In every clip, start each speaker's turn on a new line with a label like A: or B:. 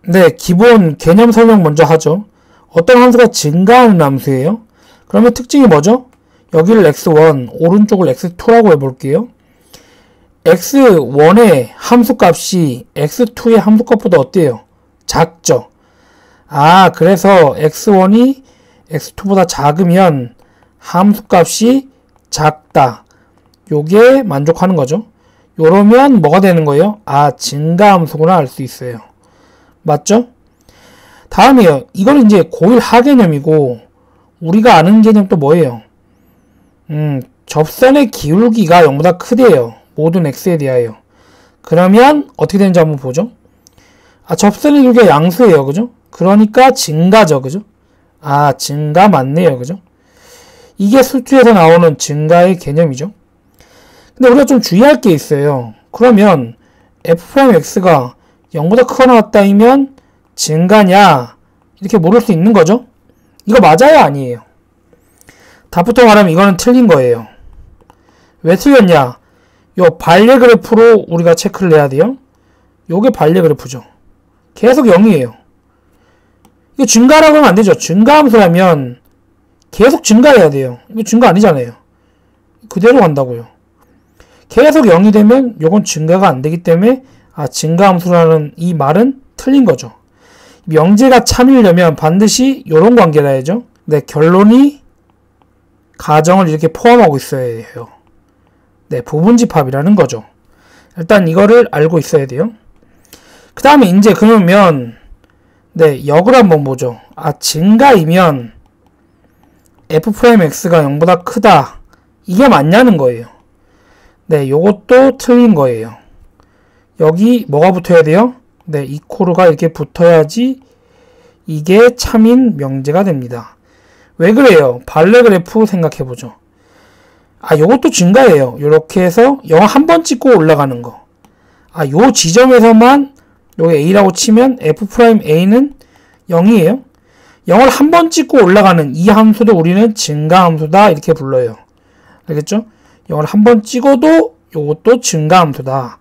A: 네, 기본 개념 설명 먼저 하죠. 어떤 함수가 증가하는 함수예요. 그러면 특징이 뭐죠? 여기를 x1, 오른쪽을 x2라고 해볼게요. x1의 함수값이 x2의 함수값보다 어때요? 작죠? 아, 그래서 x1이 x2보다 작으면 함수값이 작다. 요게 만족하는 거죠. 요러면 뭐가 되는 거예요? 아, 증가함수구나 알 수 있어요. 맞죠? 다음이요. 이거는 이제 고1 하개념이고 우리가 아는 개념 또 뭐예요? 접선의 기울기가 0보다 크대요. 모든 x에 대하여. 그러면 어떻게 되는지 한번 보죠. 아, 접선의 기울기가 양수예요. 그죠? 그러니까 증가죠. 그죠? 아, 증가 맞네요. 그죠? 이게 수투에서 나오는 증가의 개념이죠. 근데 우리가 좀 주의할 게 있어요. 그러면 f'x가 0보다 크거나 같다면 증가냐? 이렇게 물을 수 있는 거죠. 이거 맞아요? 아니에요? 답부터 말하면 이거는 틀린 거예요. 왜 틀렸냐? 요 반례 그래프로 우리가 체크를 해야 돼요. 요게 반례 그래프죠. 계속 0이에요. 이거 증가라고 하면 안 되죠. 증가함수라면 계속 증가해야 돼요. 이거 증가 아니잖아요. 그대로 간다고요. 계속 0이 되면 요건 증가가 안 되기 때문에 아, 증가함수라는 이 말은 틀린 거죠. 명제가 참이려면 반드시 요런 관계라 해야죠. 네, 결론이 가정을 이렇게 포함하고 있어야 해요. 네, 부분집합이라는 거죠. 일단 이거를 알고 있어야 돼요. 그 다음에 이제 그러면 네, 역을 한번 보죠. 아, 증가이면 f'x가 0보다 크다. 이게 맞냐는 거예요. 네, 요것도 틀린 거예요. 여기 뭐가 붙어야 돼요? 네, 이코르가 이렇게 붙어야지 이게 참인 명제가 됩니다. 왜 그래요? 발레 그래프 생각해보죠. 아, 요것도 증가예요. 요렇게 해서 0 한 번 찍고 올라가는 거. 아, 요 지점에서만 요게 A라고 치면 f'A는 0이에요. 0을 한 번 찍고 올라가는 이 함수도 우리는 증가함수다 이렇게 불러요. 알겠죠? 0을 한 번 찍어도 요것도 증가함수다.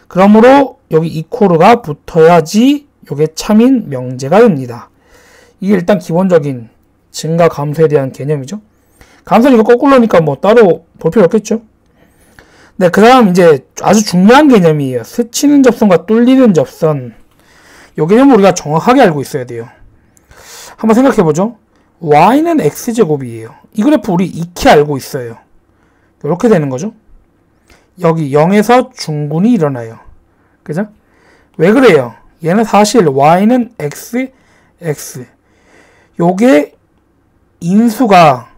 A: 그러므로 여기 이코르가 붙어야지 요게 참인 명제가 됩니다. 이게 일단 기본적인 증가 감소에 대한 개념이죠. 감소는 이거 거꾸로니까 뭐 따로 볼 필요 없겠죠. 네, 그 다음 이제 아주 중요한 개념이에요. 스치는 접선과 뚫리는 접선. 요 개념을 우리가 정확하게 알고 있어야 돼요. 한번 생각해보죠. y는 x제곱이에요. 이 그래프 우리 익히 알고 있어요. 이렇게 되는 거죠. 여기 0에서 중군이 일어나요. 그죠? 왜 그래요? 얘는 사실 y는 x, x. 요게 인수가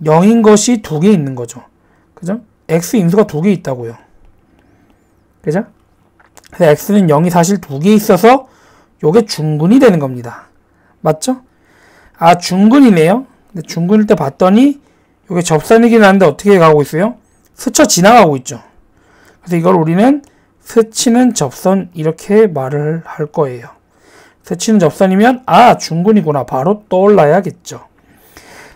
A: 0인 것이 두 개 있는 거죠. 그죠? x 인수가 두 개 있다고요. 그죠? 그래서 x는 0이 사실 두 개 있어서 요게 중군이 되는 겁니다. 맞죠? 아, 중군이네요. 근데 중군일 때 봤더니 요게 접선이긴 한데 어떻게 가고 있어요? 스쳐 지나가고 있죠. 그래서 이걸 우리는 스치는 접선 이렇게 말을 할 거예요. 스치는 접선이면 아, 중군이구나 바로 떠올라야겠죠.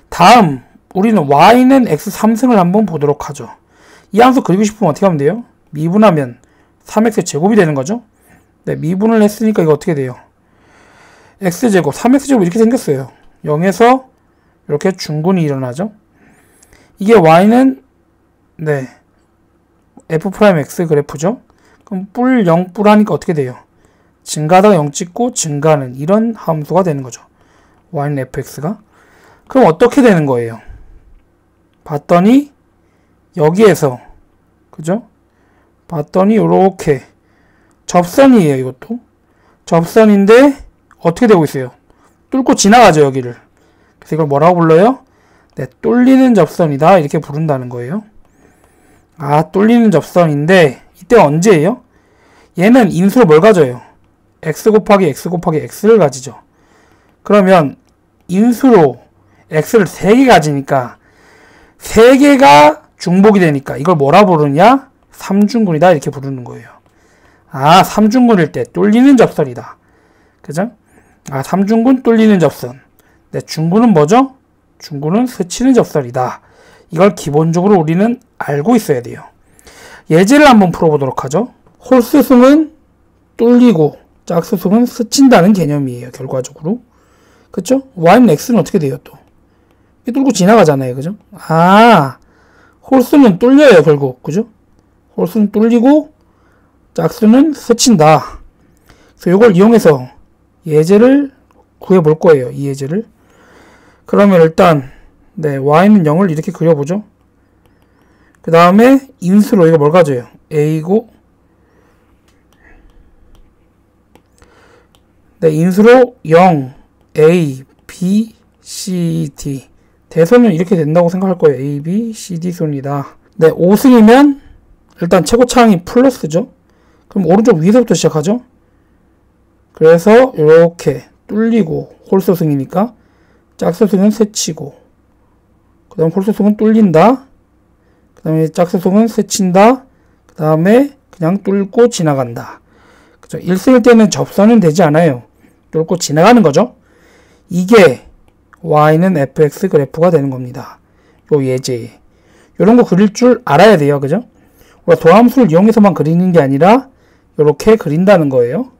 A: 다음 우리는 y는 x 3승을 한번 보도록 하죠. 이 함수 그리고 싶으면 어떻게 하면 돼요? 미분하면 3x 제곱이 되는 거죠. 네, 미분을 했으니까 이거 어떻게 돼요? x제곱, 3x제곱 이렇게 생겼어요. 0에서 이렇게 중군이 일어나죠. 이게 y는 네, f'x 그래프죠. 그럼 뿔 0 뿔 하니까 어떻게 돼요? 증가하다가 0 찍고 증가하는 이런 함수가 되는 거죠. y는 fx가. 그럼 어떻게 되는 거예요? 봤더니 여기에서 그죠? 봤더니 요렇게 접선이에요. 이것도 접선인데 어떻게 되고 있어요? 뚫고 지나가죠. 여기를. 그래서 이걸 뭐라고 불러요? 네, 뚫리는 접선이다 이렇게 부른다는 거예요. 아, 뚫리는 접선인데 이때 언제예요? 얘는 인수로 뭘 가져요? x 곱하기 x 곱하기 x를 가지죠. 그러면 인수로 x를 3개 가지니까 3개가 중복이 되니까 이걸 뭐라 부르냐? 3중군이다 이렇게 부르는 거예요. 아, 3중군일 때 뚫리는 접선이다. 그죠? 아, 3중군 뚫리는 접선. 네, 중군은 뭐죠? 중군은 스치는 접선이다. 이걸 기본적으로 우리는 알고 있어야 돼요. 예제를 한번 풀어보도록 하죠. 홀수승은 뚫리고 짝수승은 스친다는 개념이에요. 결과적으로. 그쵸? y는 x는 어떻게 돼요 또? 이 뚫고 지나가잖아요. 그죠? 홀수는 뚫려요 결국. 그죠? 홀수는 뚫리고 짝수는 스친다. 그래서 이걸 이용해서 예제를 구해볼 거예요. 이 예제를. 그러면 일단 y는 0을 이렇게 그려보죠. 그 다음에 인수로 이거 뭘 가져요? a고 인수로 0, a, b, c, d 대선은 이렇게 된다고 생각할 거예요. a, b, c, d 순이다. 5승이면 일단 최고차항이 플러스죠. 그럼 오른쪽 위에서부터 시작하죠. 그래서 이렇게 뚫리고 홀수승이니까 짝수승은 스치고 그 다음 홀수승은 뚫린다. 그 다음에 짝수승은 스친다. 그 다음에 그냥 뚫고 지나간다. 그죠? 1승일 때는 접선은 되지 않아요. 뚫고 지나가는 거죠. 이게 y는 fx 그래프가 되는 겁니다. 요 예제. 요런 거 그릴 줄 알아야 돼요. 그죠? 우리가 도함수를 이용해서만 그리는 게 아니라 요렇게 그린다는 거예요.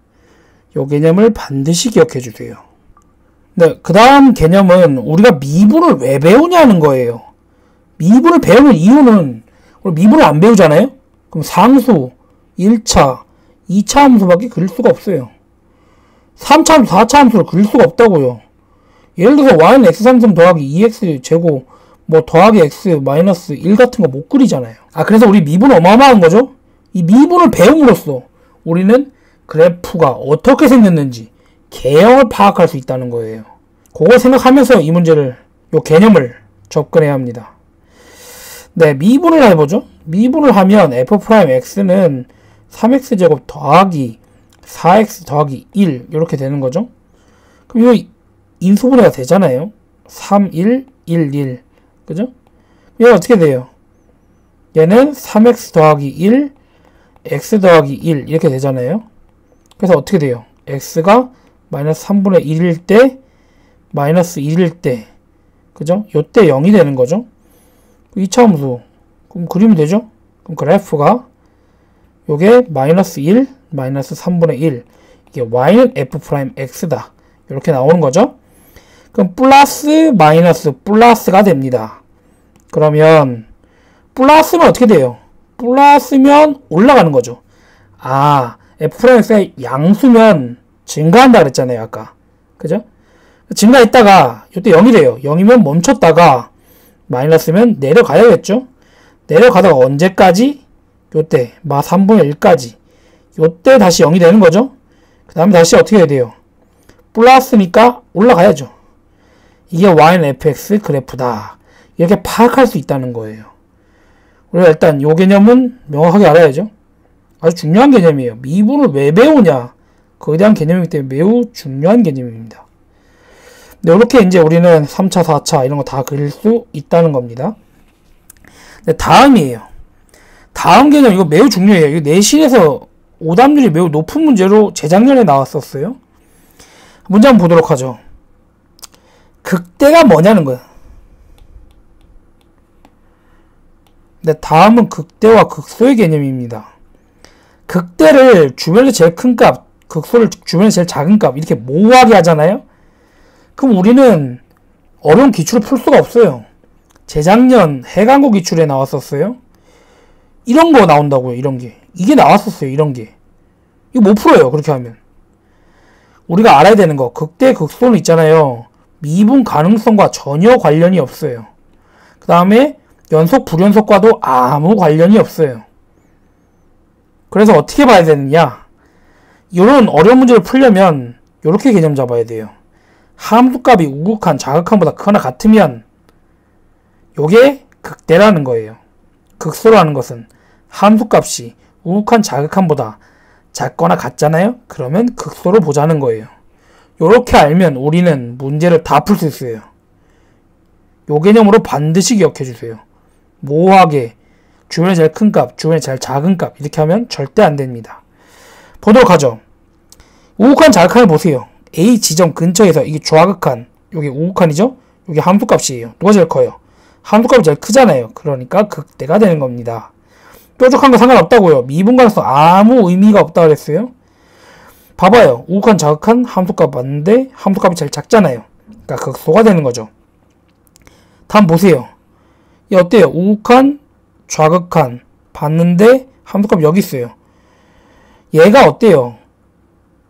A: 요 개념을 반드시 기억해 주세요. 그 다음 개념은 우리가 미분을 왜 배우냐는 거예요. 미분을 배우는 이유는 우리 미분을 안 배우잖아요. 그럼 상수, 1차, 2차 함수밖에 그릴 수가 없어요. 3차 함수, 4차 함수를 그릴 수가 없다고요. 예를 들어서 y는 x3승 더하기 2x 제곱 뭐 더하기 x 마이너스 1 같은 거 못 그리잖아요. 그래서 우리 미분은 어마어마한 거죠. 이 미분을 배움으로써 우리는 그래프가 어떻게 생겼는지 개형을 파악할 수 있다는 거예요. 그걸 생각하면서 이 문제를, 요 개념을 접근해야 합니다. 미분을 해보죠. 미분을 하면 f'x는 3x제곱 더하기 4x 더하기 1 이렇게 되는 거죠. 그럼 이거 인수분해가 되잖아요. 3, 1, 1, 1 그죠? 얘가 어떻게 돼요? 얘는 3x 더하기 1 x 더하기 1 이렇게 되잖아요. 그래서 어떻게 돼요? x가 마이너스 3분의 1일 때 마이너스 1일 때 그죠? 요때 0이 되는 거죠. 2차 함수 그럼 그리면 되죠? 그럼 그래프가 요게 마이너스 1 마이너스 3분의 1 이게 y는 f'x다 이렇게 나오는 거죠. 그럼 플러스 마이너스 플러스가 됩니다. 그러면 플러스면 어떻게 돼요? 플러스면 올라가는 거죠. f'x의 양수면 증가한다 그랬잖아요 아까. 그죠? 증가했다가 요때 0이 돼요. 0이면 멈췄다가 마이너스면 내려가야겠죠. 내려가다가 언제까지? 요때 마 3분의 1까지 요때 다시 0이 되는 거죠. 그 다음에 다시 어떻게 해야 돼요? 플러스니까 올라가야죠. 이게 y는 fx 그래프다. 이렇게 파악할 수 있다는 거예요. 우리가 일단 요 개념은 명확하게 알아야죠. 아주 중요한 개념이에요. 미분을 왜 배우냐? 거기에 대한 개념이기 때문에 매우 중요한 개념입니다. 이렇게 이제 우리는 3차, 4차 이런 거 다 그릴 수 있다는 겁니다. 다음이에요. 다음 개념 이거 매우 중요해요. 이거 내신에서 오답률이 매우 높은 문제로 재작년에 나왔었어요. 문제 한번 보도록 하죠. 극대가 뭐냐는 거야. 다음은 극대와 극소의 개념입니다. 극대를 주변에서 제일 큰 값, 극소를 주변에서 제일 작은 값 이렇게 모호하게 하잖아요. 그럼 우리는 어려운 기출을 풀 수가 없어요. 재작년 해강고 기출에 나왔었어요. 이런 거 나온다고요. 이런 게. 이게 나왔었어요. 이런 게. 이거 못 풀어요. 그렇게 하면. 우리가 알아야 되는 거. 극대, 극소는 있잖아요. 미분 가능성과 전혀 관련이 없어요. 그 다음에 연속, 불연속과도 아무 관련이 없어요. 그래서 어떻게 봐야 되느냐. 이런 어려운 문제를 풀려면 이렇게 개념 잡아야 돼요. 함수값이 우극한, 자극함보다 크거나 같으면 요게 극대라는 거예요. 극소라는 것은 함수값이 우극한, 자극함보다 작거나 같잖아요. 그러면 극소로 보자는 거예요. 요렇게 알면 우리는 문제를 다 풀 수 있어요. 요 개념으로 반드시 기억해 주세요. 모호하게 주변에 제일 큰 값, 주변에 제일 작은 값 이렇게 하면 절대 안 됩니다. 보도록 하죠. 우극한, 자극한을 보세요. A 지점 근처에서 이게 좌극한, 요게 우극한이죠? 요게 함수값이에요. 누가 제일 커요? 함수값이 제일 크잖아요. 그러니까 극대가 되는 겁니다. 뾰족한 거 상관없다고요. 미분 가능성 아무 의미가 없다 그랬어요. 봐봐요. 우극한 자극한 함수값 맞는데 함수값이 제일 작잖아요. 그러니까 극소가 되는 거죠. 다음 보세요. 이 어때요? 우극한 좌극한 봤는데 함수값 여기 있어요. 얘가 어때요?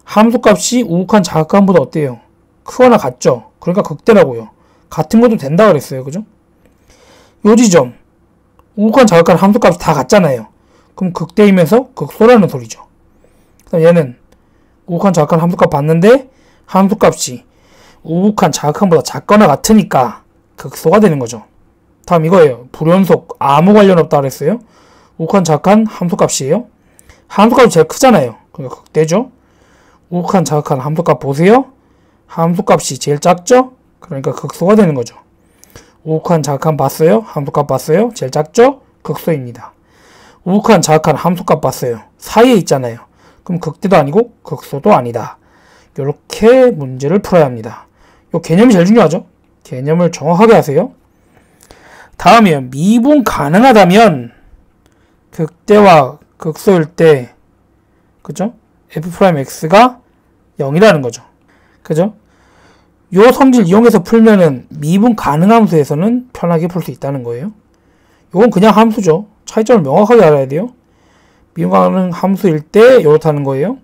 A: 함수값이 우극한 자극한보다 어때요? 크거나 같죠? 그러니까 극대라고요. 같은 것도 된다 그랬어요. 그죠? 요 지점 우극한 자극한 함수값이 다 같잖아요. 그럼 극대이면서 극소라는 소리죠. 그럼 얘는 우극한 자극한 함수값 봤는데 함수값이 우극한 자극한보다 작거나 같으니까 극소가 되는 거죠. 다음 이거예요. 불연속 아무 관련 없다 그랬어요. 우극한 자극한 함수값이에요. 함수값이 제일 크잖아요. 그러니까 극대죠. 우극한 자극한 함수값 보세요. 함수값이 제일 작죠? 그러니까 극소가 되는 거죠. 우극한 자극한 봤어요? 함수값 봤어요? 제일 작죠? 극소입니다. 우극한 자극한 함수값 봤어요. 사이에 있잖아요. 그럼 극대도 아니고 극소도 아니다. 이렇게 문제를 풀어야 합니다. 이 개념이 제일 중요하죠? 개념을 정확하게 하세요. 다음이요. 미분 가능하다면 극대와 극소일 때 그죠? f'x가 0이라는 거죠. 그죠? 요 성질 이용해서 풀면은 미분 가능 함수에서는 편하게 풀 수 있다는 거예요. 요건 그냥 함수죠. 차이점을 명확하게 알아야 돼요. 미분 가능 함수일 때 요렇다는 거예요.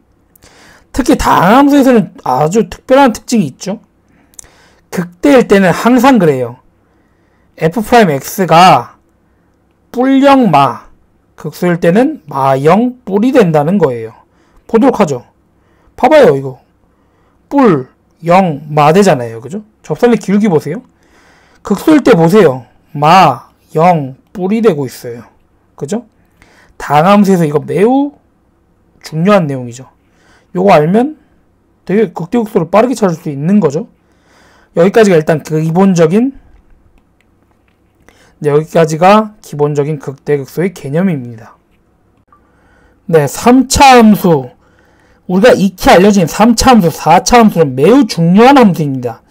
A: 특히 다항함수에서는 아주 특별한 특징이 있죠. 극대일 때는 항상 그래요. f'x가 뿔0 마, 극소일 때는 마0 뿔이 된다는 거예요. 보도록 하죠. 봐봐요, 이거. 뿔 0 마 되잖아요. 그죠? 접선의 기울기 보세요. 극소일 때 보세요. 마 0 뿔이 되고 있어요. 그죠? 다항함수에서 이거 매우 중요한 내용이죠. 요거 알면 되게 극대극소를 빠르게 찾을 수 있는 거죠. 여기까지가 일단 기본적인 극대극소의 개념입니다. 네, 3차 함수. 우리가 익히 알려진 3차 함수, 4차 함수는 매우 중요한 함수입니다.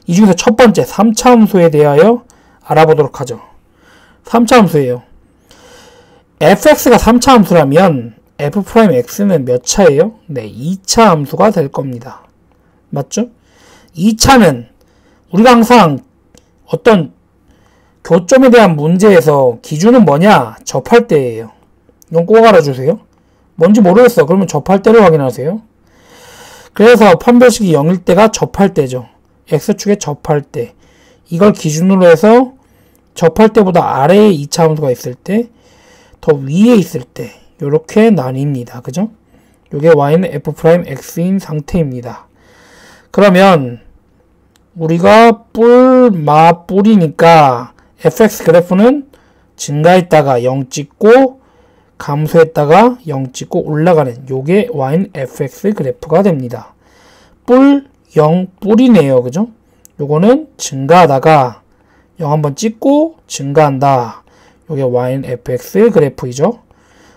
A: 이 중에서 첫 번째 3차 함수에 대하여 알아보도록 하죠. 3차 함수예요. fx가 3차 함수라면 f'x는 몇 차예요? 네, 2차 함수가 될 겁니다. 맞죠? 2차는 우리가 항상 어떤 교점에 대한 문제에서 기준은 뭐냐? 접할 때예요. 이건 꼭 알아주세요. 뭔지 모르겠어. 그러면 접할 때를 확인하세요. 그래서 판별식이 0일 때가 접할 때죠. x축에 접할 때. 이걸 기준으로 해서 접할 때보다 아래에 2차 함수가 있을 때, 더 위에 있을 때 이렇게 나뉩니다. 그죠? 요게 y는 f'x인 상태입니다. 그러면 우리가 뿔이니까 fx 그래프는 증가했다가 0 찍고 감소했다가 0 찍고 올라가는 요게 y는 fx 그래프가 됩니다. 뿔 0 뿔이네요. 그죠? 요거는 증가하다가 0 한번 찍고 증가한다. 요게 y는 fx 그래프이죠.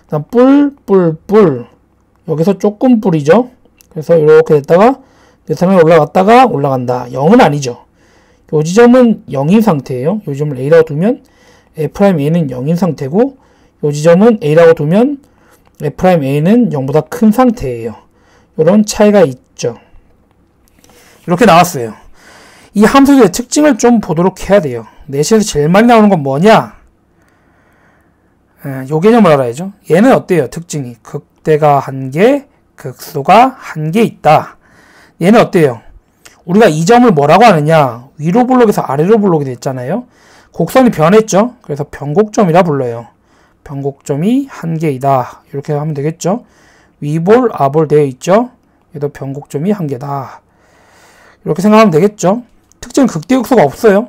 A: 다음 뿔 여기서 조금 뿔이죠. 그래서 이렇게 됐다가 내상에 올라갔다가 올라간다. 0은 아니죠. 요 지점은 0인 상태예요. 요 지점을 a라고 두면 f'a는 0인 상태고 요 지점은 a라고 두면 f'a는 0보다 큰 상태예요. 이런 차이가 있죠. 이렇게 나왔어요. 이 함수들의 특징을 좀 보도록 해야 돼요. 내시에서 제일 많이 나오는 건 뭐냐? 요 개념을 알아야죠. 얘는 어때요? 특징이 극대가 1개, 극소가 1개 있다. 얘는 어때요? 우리가 이 점을 뭐라고 하느냐? 위로 블록에서 아래로 블록이 됐잖아요. 곡선이 변했죠. 그래서 변곡점이라 불러요. 변곡점이 1개이다. 이렇게 하면 되겠죠. 위볼, 아볼 되어 있죠. 얘도 변곡점이 1개다. 이렇게 생각하면 되겠죠. 특징은 극대극소가 없어요.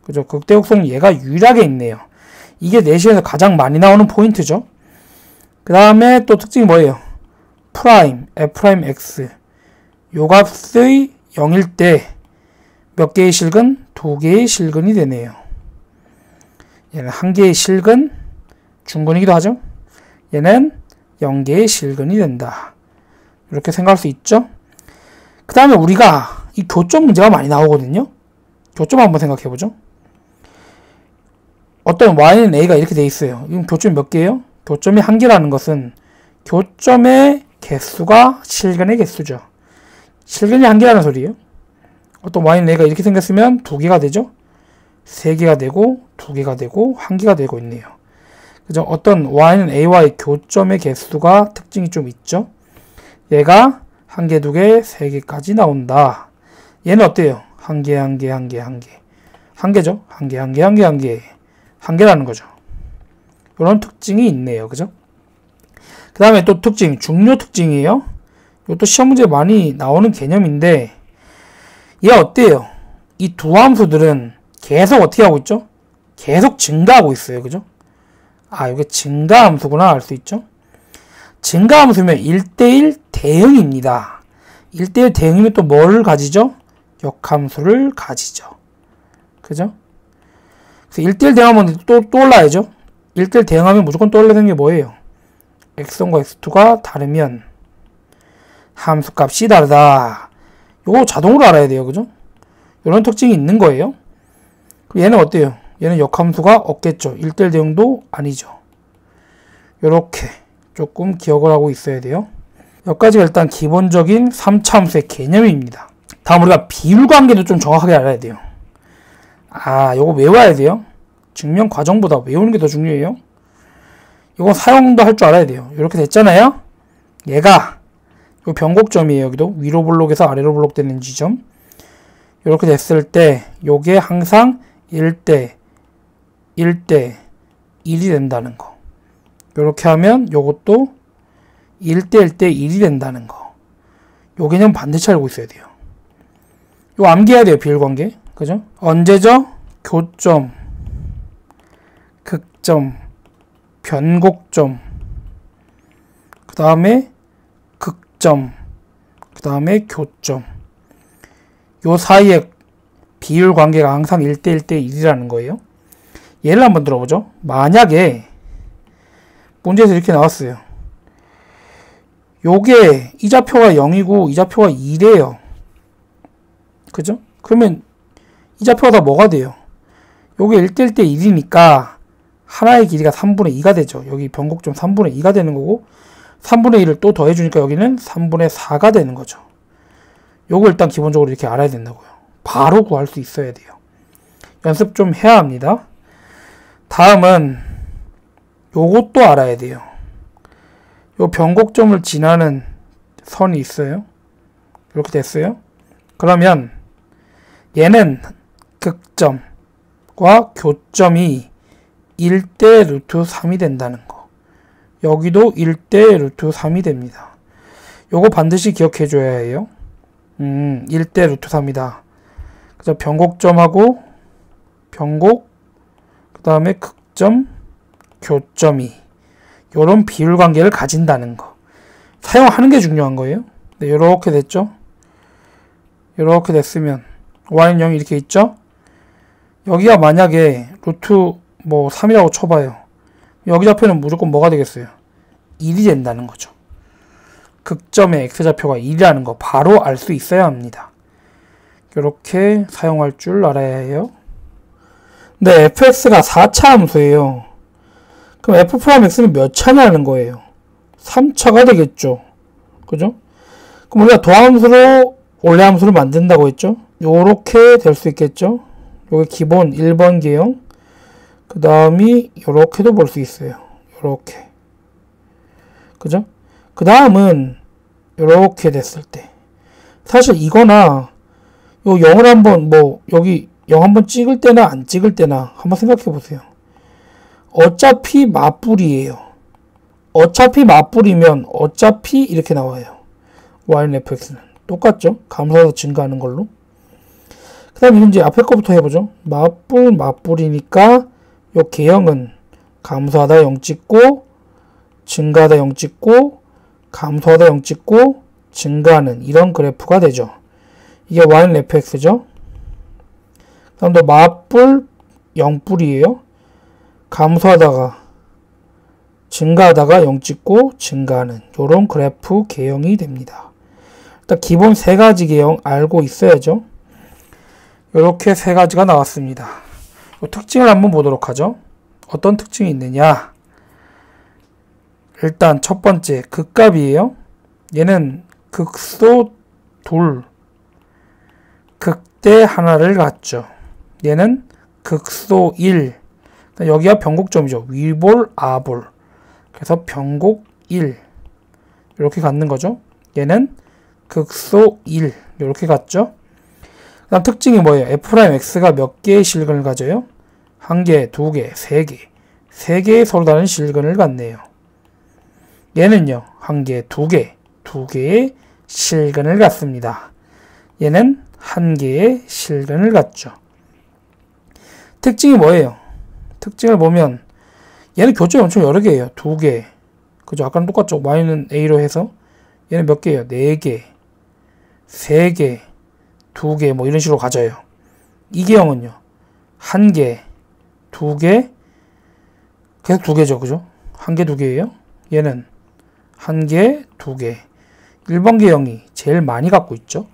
A: 그죠? 극대극소는 얘가 유일하게 있네요. 이게 내시에서 가장 많이 나오는 포인트죠. 그 다음에 또 특징이 뭐예요? 프라임, f'x. 요 값의 0일 때 몇 개의 실근? 2개의 실근이 되네요. 얘는 1개의 실근, 중근이기도 하죠. 얘는 0개의 실근이 된다. 이렇게 생각할 수 있죠. 그 다음에 우리가 이 교점 문제가 많이 나오거든요. 교점 한번 생각해보죠. 어떤 y는 a가 이렇게 돼 있어요. 이건 교점이 몇 개예요? 교점이 1개라는 것은 교점의 개수가 실근의 개수죠. 실근이 한 개라는 소리예요. 어떤 y는 a가 이렇게 생겼으면 두 개가 되죠. 세 개가 되고 두 개가 되고 한 개가 되고 있네요. 그죠? 어떤 y는 a와의 교점의 개수가 특징이 좀 있죠. 얘가 한 개, 두 개, 세 개까지 나온다. 얘는 어때요? 한 개, 한 개, 한 개, 한 개. 한 개죠? 한 개, 한 개, 한 개, 한 개. 한 개라는 거죠. 이런 특징이 있네요. 그죠? 그 다음에 또 특징, 중요 특징이에요. 이것도 시험 문제에 많이 나오는 개념인데, 얘 어때요? 이 두 함수들은 계속 어떻게 하고 있죠? 계속 증가하고 있어요. 그죠? 아, 이게 증가 함수구나 알 수 있죠? 증가 함수면 1대1 대응입니다. 1대1 대응이면 또 뭘 가지죠? 역함수를 가지죠. 그죠? 그래서 1대1 대응하면 또 떠올라야죠. 1대1 대응하면 무조건 떠올라야 되는 게 뭐예요? x1과 x2가 다르면 함수값이 다르다. 요거 자동으로 알아야 돼요. 그죠? 이런 특징이 있는 거예요. 얘는 어때요? 얘는 역함수가 없겠죠. 1대1 대응도 아니죠. 요렇게 조금 기억을 하고 있어야 돼요. 여기까지가 일단 기본적인 3차 함수의 개념입니다. 다음 우리가 비율관계도 좀 정확하게 알아야 돼요. 아, 요거 외워야 돼요. 증명 과정보다 외우는 게 더 중요해요. 이건 사용도 할 줄 알아야 돼요. 이렇게 됐잖아요. 얘가 요 변곡점이에요. 여기도 위로 블록에서 아래로 블록되는 지점. 이렇게 됐을 때 요게 항상 1대 1대 1이 된다는 거. 이렇게 하면 요것도 1대 1대 1이 된다는 거. 요 개념 반드시 알고 있어야 돼요. 요 암기해야 돼요. 비율관계. 그죠? 언제죠? 교점, 극점, 변곡점, 그 다음에 극점, 그 다음에 교점. 요 사이에 비율관계가 항상 1대 1대 1이라는 거예요. 예를 한번 들어보죠. 만약에 문제에서 이렇게 나왔어요. 요게 이좌표가 0이고 이좌표가 2래요. 그죠? 그러면 이좌표가 다 뭐가 돼요? 요게 1대 1대 1이니까 하나의 길이가 3분의 2가 되죠. 여기 변곡점 3분의 2가 되는 거고 3분의 1을 또 더해주니까 여기는 3분의 4가 되는 거죠. 요거 일단 기본적으로 이렇게 알아야 된다고요. 바로 구할 수 있어야 돼요. 연습 좀 해야 합니다. 다음은 요것도 알아야 돼요. 요 변곡점을 지나는 선이 있어요. 이렇게 됐어요. 그러면 얘는 극점과 교점이 1대 루트 3이 된다는 거. 여기도 1대 루트 3이 됩니다. 요거 반드시 기억해 줘야 해요. 1대 루트 3이다. 그래서 변곡점하고 변곡, 그 다음에 극점, 교점이 요런 비율 관계를 가진다는 거. 사용하는 게 중요한 거예요. 네, 요렇게 됐죠? 요렇게 됐으면 y는 0이 이렇게 있죠? 여기가 만약에 루트 뭐 3이라고 쳐봐요. 여기 좌표는 무조건 뭐가 되겠어요? 1이 된다는 거죠. 극점의 x좌표가 1이라는 거 바로 알 수 있어야 합니다. 이렇게 사용할 줄 알아야 해요. 네, fx가 4차 함수예요. 그럼 f 프라임 x는 몇 차냐는 거예요. 3차가 되겠죠. 그죠? 그럼 우리가 도함수로 원래함수를 만든다고 했죠. 요렇게 될 수 있겠죠. 요게 기본 1번 계형. 그 다음이 요렇게도 볼 수 있어요. 요렇게. 그죠? 그 다음은 요렇게 됐을 때 사실 이거나 요 0을 한번 뭐 여기 0 한번 찍을 때나 안 찍을 때나 한번 생각해 보세요. 어차피 맞불이에요. 어차피 맞불이면 어차피 이렇게 나와요. y는 fx는 똑같죠? 감소해서 증가하는 걸로. 그 다음에 현재 앞에 거부터 해보죠. 맞불이니까 요 계형은 감소하다 0 찍고 증가하다 0 찍고 감소하다 0 찍고 증가하는 이런 그래프가 되죠. 이게 y는 fx죠. 그 다음 또 맞불 0불이에요. 감소하다가 증가하다가 0 찍고 증가하는 이런 그래프 계형이 됩니다. 일단 기본 세 가지 계형 알고 있어야죠. 이렇게 세 가지가 나왔습니다. 특징을 한번 보도록 하죠. 어떤 특징이 있느냐? 일단 첫 번째 극값이에요. 얘는 극소 둘, 극대 하나를 갖죠. 얘는 극소 1. 여기가 변곡점이죠. 위볼, 아볼. 그래서 변곡 1. 이렇게 갖는 거죠. 얘는 극소 1. 이렇게 갖죠. 그 다음 특징이 뭐예요? F'X가 몇 개의 실근을 가져요? 1개, 2개, 3개. 3개의 서로 다른 실근을 갖네요. 얘는요. 1개, 2개. 2개의 실근을 갖습니다. 얘는 1개의 실근을 갖죠. 특징이 뭐예요? 특징을 보면 얘는 교점이 엄청 여러 개예요. 2개. 그죠? 아까랑 똑같죠? y는 a로 해서 얘는 몇 개예요? 4개, 3개, 2개 뭐 이런 식으로 가져요. 이계형은요. 1개, 2개, 계속 2개죠. 그죠? 1개, 2개예요. 얘는 1개, 2개. 1번 계형이 제일 많이 갖고 있죠.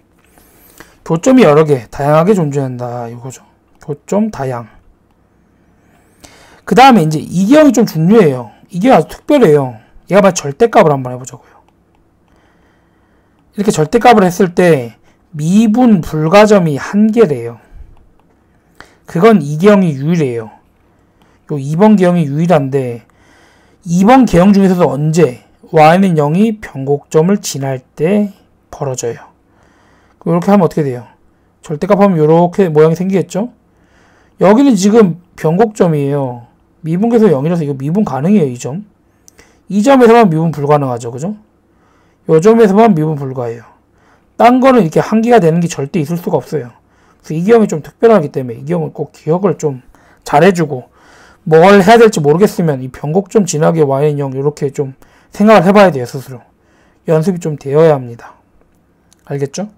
A: 교점이 여러 개, 다양하게 존재한다. 이거죠. 교점 다양. 그 다음에 이제 이계형이 좀 중요해요. 이게 아주 특별해요. 얘가 만약 절대값을 한번 해보자고요. 이렇게 절대값을 했을 때 미분 불가점이 1개래요. 그건 이계형이 유일해요. 요 2번 계형이 유일한데 2번 계형 중에서도 언제 y는 0이 변곡점을 지날 때 벌어져요. 이렇게 하면 어떻게 돼요? 절대값 하면 이렇게 모양이 생기겠죠? 여기는 지금 변곡점이에요. 미분계에서 0이라서 이거 미분 가능해요. 이 점. 이 점에서만 미분 불가능하죠. 그죠? 이 점에서만 미분 불가해요. 딴 거는 이렇게 한계가 되는 게 절대 있을 수가 없어요. 그래서 이 기형이 좀 특별하기 때문에 이 기형은 꼭 기억을 좀 잘해주고 뭘 해야 될지 모르겠으면 이 변곡점 지나게 y는 0 이렇게 좀 생각을 해봐야 돼요. 스스로. 연습이 좀 되어야 합니다. 알겠죠?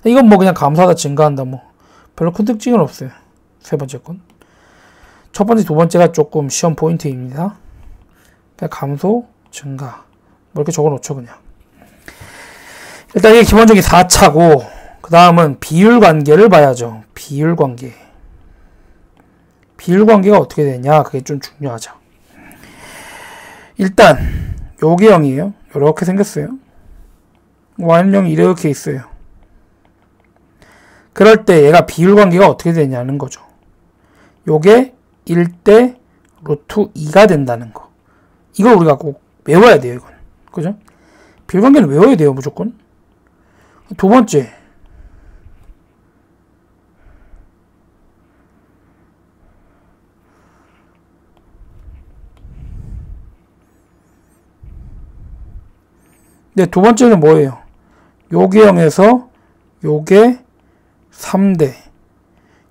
A: 이건 뭐 그냥 감소하다 증가한다 뭐 별로 큰 특징은 없어요. 세 번째 건. 첫 번째, 두 번째가 조금 시험 포인트입니다. 그냥 감소, 증가 뭐 이렇게 적어놓죠. 그냥. 일단 이게 기본적인 4차고 그 다음은 비율관계를 봐야죠. 비율관계. 비율관계가 어떻게 되냐 그게 좀 중요하죠. 일단 요게 0이에요. 이렇게 생겼어요. y는 0이 이렇게 있어요. 그럴 때 얘가 비율관계가 어떻게 되냐는 거죠. 요게 1대 루트 2가 된다는 거. 이걸 우리가 꼭 외워야 돼요. 이건. 그죠? 비율관계는 외워야 돼요. 무조건. 두 번째. 네, 두 번째는 뭐예요? 요게 0에서 요게 3대.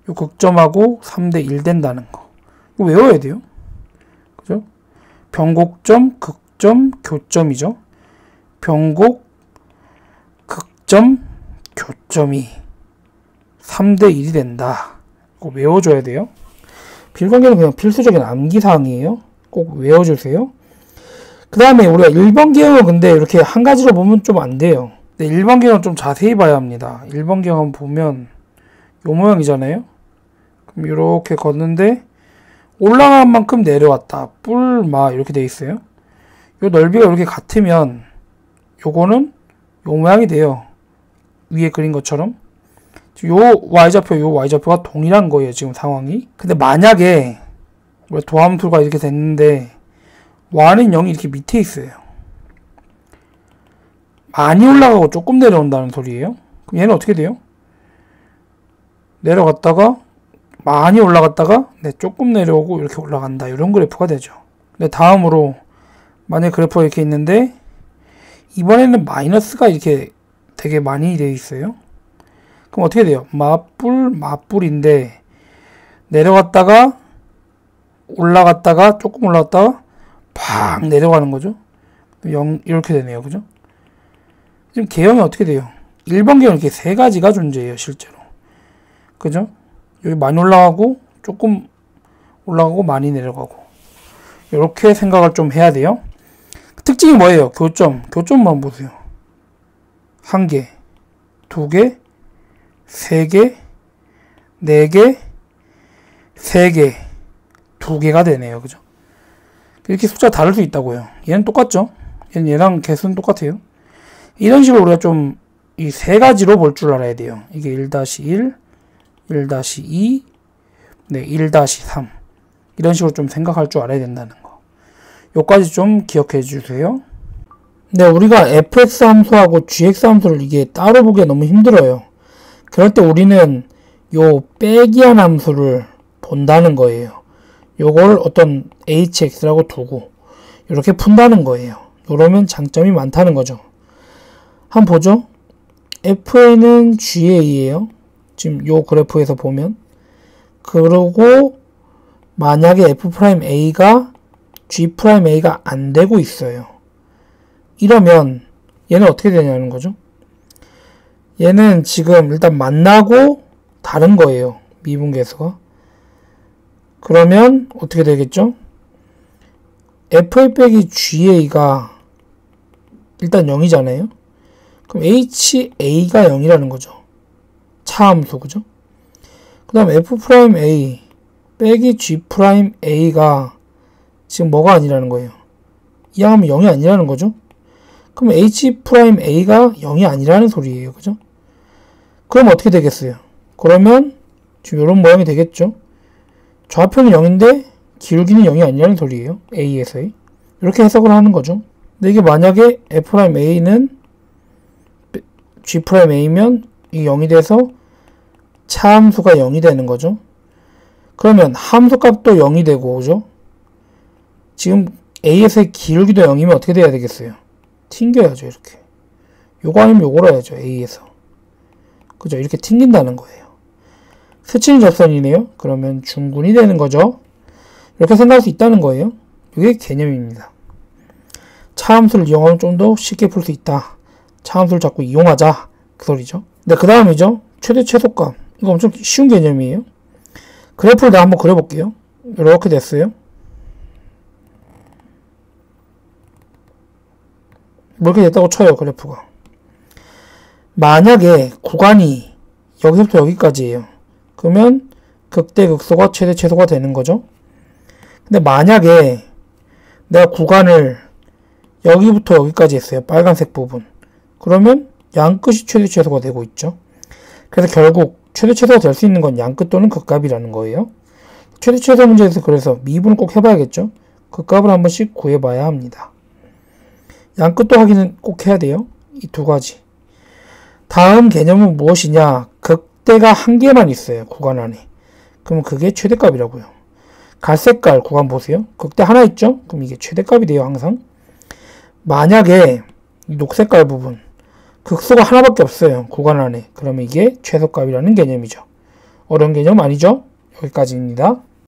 A: 요 극점하고 3대 1 된다는 거. 이거 외워야 돼요. 그죠? 변곡점, 극점, 교점이죠. 변곡, 극점, 교점이 3대 1이 된다. 꼭 외워줘야 돼요. 비율관계는 그냥 필수적인 암기사항이에요. 꼭 외워주세요. 그 다음에 우리가 1번 계형은 근데 이렇게 한 가지로 보면 좀 안 돼요. 근데 1번 계형은 좀 자세히 봐야 합니다. 1번 계형은 보면 요 모양이잖아요. 그럼 이렇게 걷는데 올라간 만큼 내려왔다. 뿔마 이렇게 돼 있어요. 요 넓이가 이렇게 같으면 요거는 요 모양이 돼요. 위에 그린 것처럼. 요 y좌표가 동일한 거예요. 지금 상황이. 근데 만약에 도함수가 이렇게 됐는데 y는 0이 이렇게 밑에 있어요. 많이 올라가고 조금 내려온다는 소리예요. 그럼 얘는 어떻게 돼요? 내려갔다가 많이 올라갔다가 조금 내려오고 이렇게 올라간다. 이런 그래프가 되죠. 근데 다음으로 만약 그래프가 이렇게 있는데 이번에는 마이너스가 이렇게 되게 많이 되어 있어요. 그럼 어떻게 돼요? 맞불인데 내려갔다가 올라갔다가 조금 올라갔다가 팍 내려가는 거죠. 0 이렇게 되네요. 그죠? 지금 계형이 어떻게 돼요? 1번 계형 이렇게 세 가지가 존재해요. 실제로. 그죠? 여기 많이 올라가고 조금 올라가고 많이 내려가고 이렇게 생각을 좀 해야 돼요. 특징이 뭐예요? 교점만 보세요. 1개, 2개, 3개, 4개, 3개, 2개가 되네요. 그죠? 이렇게 숫자 다를 수 있다고요. 얘는 똑같죠? 얘는 얘랑 개수는 똑같아요. 이런 식으로 우리가 좀 이 세 가지로 볼 줄 알아야 돼요. 이게 1-1, 1-2, 네, 1-3 이런 식으로 좀 생각할 줄 알아야 된다는 거. 요까지 좀 기억해 주세요. 네, 우리가 fx 함수하고 gx 함수를 이게 따로 보기가 너무 힘들어요. 그럴 때 우리는 요 빼기한 함수를 본다는 거예요. 요걸 어떤 hx라고 두고 이렇게 푼다는 거예요. 이러면 장점이 많다는 거죠. 한번 보죠. fa는 ga예요. 지금 요 그래프에서 보면. 그리고 만약에 f'a가 g'a가 안 되고 있어요. 이러면 얘는 어떻게 되냐는 거죠. 얘는 지금 일단 만나고 다른 거예요. 미분계수가. 그러면 어떻게 되겠죠? fa 빼기 ga가 일단 0이잖아요. 그럼 ha가 0이라는 거죠. 차함수, 그죠? 그 다음 f'a 빼기 g'a가 지금 뭐가 아니라는 거예요. 이항하면 0이 아니라는 거죠. 그럼 h'a가 0이 아니라는 소리예요. 그죠? 그럼 어떻게 되겠어요? 그러면 지금 이런 모양이 되겠죠. 좌표는 0인데 기울기는 0이 아니라는 소리예요. a에서의. 이렇게 해석을 하는 거죠. 근데 이게 만약에 f'a는 g'a면 이 0이 돼서 차함수가 0이 되는 거죠. 그러면 함수값도 0이 되고, 그죠? 지금 a에서의 기울기도 0이면 어떻게 돼야 되겠어요? 튕겨야죠, 이렇게. 요거 아니면 요거로 해야죠, a에서. 그죠? 이렇게 튕긴다는 거예요. 스치는 접선이네요. 그러면 중군이 되는 거죠. 이렇게 생각할 수 있다는 거예요. 이게 개념입니다. 차함수를 이용하면 좀 더 쉽게 풀 수 있다. 차함수를 자꾸 이용하자. 그 소리죠. 네, 그 다음이죠. 최대 최소값. 이거 엄청 쉬운 개념이에요. 그래프를 내가 한번 그려볼게요. 이렇게 됐어요. 뭐 이렇게 됐다고 쳐요, 그래프가. 만약에 구간이 여기서부터 여기까지예요. 그러면 극대 극소가 최대 최소가 되는 거죠. 근데 만약에 내가 구간을 여기부터 여기까지 했어요. 빨간색 부분. 그러면 양끝이 최대 최소가 되고 있죠. 그래서 결국 최대 최소가 될 수 있는 건 양끝 또는 극값이라는 거예요. 최대 최소 문제에서 그래서 미분을 꼭 해봐야겠죠. 극값을 한 번씩 구해봐야 합니다. 양끝도 확인은 꼭 해야 돼요. 이 두 가지. 다음 개념은 무엇이냐? 극대가 한 개만 있어요. 구간 안에. 그럼 그게 최대값이라고요. 갈색깔 구간 보세요. 극대 하나 있죠? 그럼 이게 최대값이 돼요. 항상. 만약에 녹색깔 부분 극소가 하나밖에 없어요. 구간 안에. 그러면 이게 최소값이라는 개념이죠. 어려운 개념 아니죠? 여기까지입니다.